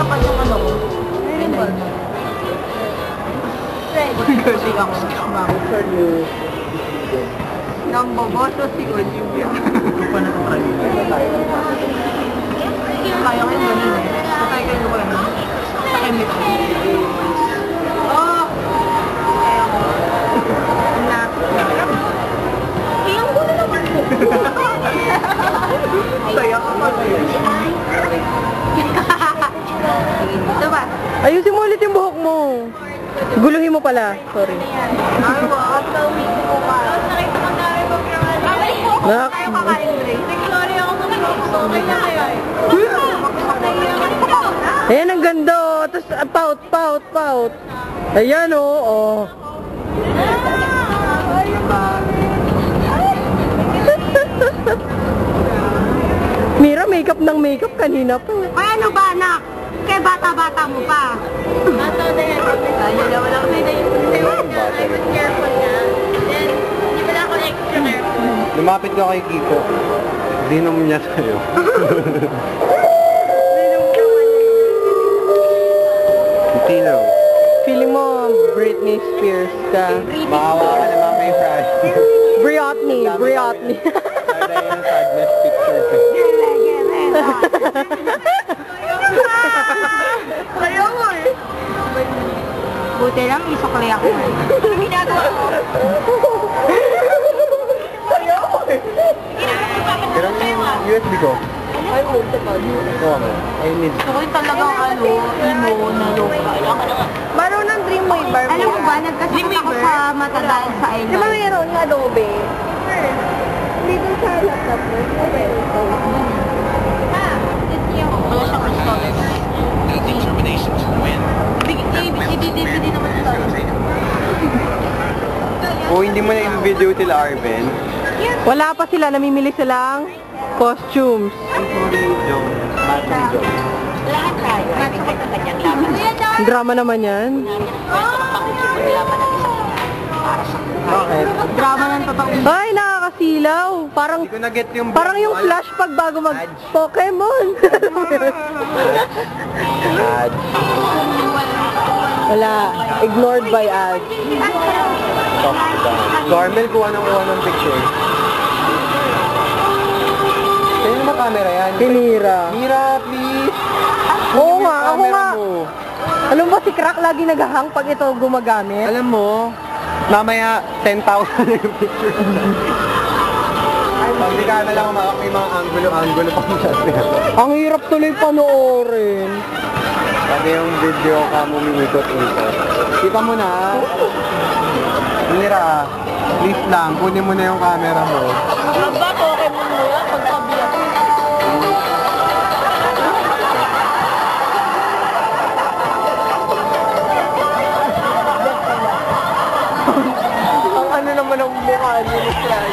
naman yung ano ko. Kasi ako For you. namboboso si Olivia. Ito pa na-try. Kaya ko yung ganun eh. Patay kayo ba yun? Pakimit ko. Oh! Kaya ko. Iyang ko na naman po. Saya ka pa. Ito ba? Ayusin mo ulit yung buhok mo. Guluhin mo pala. Sorry. Ay, wag. Nakita ko na rin Nak. Ayaw kakain, Dre. Sorry ako sa mga okay na kayo. Ayan, ang ganda. Tapos, pout, pout, pout. Ayan, oh. Mira, makeup ng makeup kanina pa. Ay, ano ba, anak? Kaya bata-bata mo pa. Bata na yan. Ayun na, wala ko na yung I was careful na. Then, hindi pala ako extra careful. Lumapit ka kay Kiko. Dinom niya sa'yo. Tino. Feeling mo, Britney Spears ka. Maawa ka naman kay Fran. Briotney. Sada yung sadness picture. Ayaw mo eh. Buti lang, isukli ako eh. Ginagawa ko. Ayaw mo eh. Pero yung USB ko. Ay, ito pa. Ito mo. I need. Gusto ko yung talagang emo na loka. Baro ng Dreamweaver. Alam mo ba, nagkasakit ako sa mata dahil sa eyeliner. Di ba mayroon nga Adobe? Hindi dun sa laptop mo. Wala siyang installer. Determination to win. DVD naman installer. Kung hindi mo na yung video sila Arven. Wala pa sila, namimili silang costumes. Lahat tayo. May kanya-kanyang laban. Drama naman yan. Bakit? Drama ng totoo. Ay, nakakasilaw. Parang Hindi ko na-get yung flash pag bago mag-Pokemon. Ad. Wala. Ignored by ads. Carmel, kuha ng picture. Sino naman camera yan? Pinira. Mira, please! Oo nga, ako Camera nga. mo. Alam mo, si Crack lagi naghahang pag ito gumagamit. Alam mo, mamaya 10,000 na yung picture. Hindi ka na lang may mga angulo pang shot niya. Ang hirap tuloy panoorin. Pati yung video ka mo mimikot-ikot. Kita mo na. Mira, please lang, kunin mo na yung camera mo. Aba, Pokemon mo yan. Pagpabiyak. Ang ano naman ang mukha niya ni Fran.